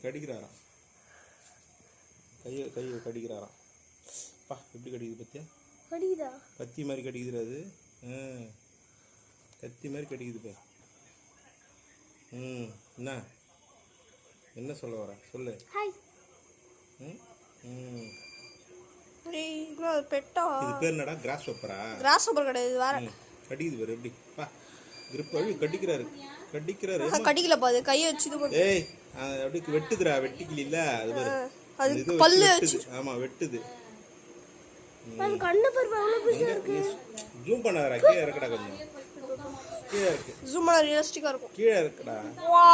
கடிக்கிறாராம். கையை கடிக்கிறாராம். பா எப்படி கடிக்குது பத்தியா? கடிக்குதா? கத்தி மாதிரி கடிக்குது அது. கத்தி மாதிரி கடிக்குது பா. என்ன என்ன சொல்ல வர சொல்லு. ஹாய். பெட்டா? இது பேர் என்னடா? கிராஸ் ஹாப்பரா? கிராஸ் ஹாப்பர் கிடையாது இது வேற. கடிக்குது பாரு எப்படி. பா grip அழி கடிக்கிறாரு. கடிக்கல பாரு கையை வச்சு இது பண்ணு. ஏய் அப்படியே வெட்டுதுடா. வெட்டிக்கல இல்ல அது பாரு. அது பல்லு வச்சு. ஆமா வெட்டுது. அது கண்ணு பாரு அவ்வளவு பெருசா இருக்கு. ஜூம் பண்ணாதடா. கீழ இறக்குடா கொஞ்சம். கீழ இருக்கு. ஜூம் பண்ணா ரியலிஸ்டிக்கா இருக்கும். கீழ இருக்குடா. வா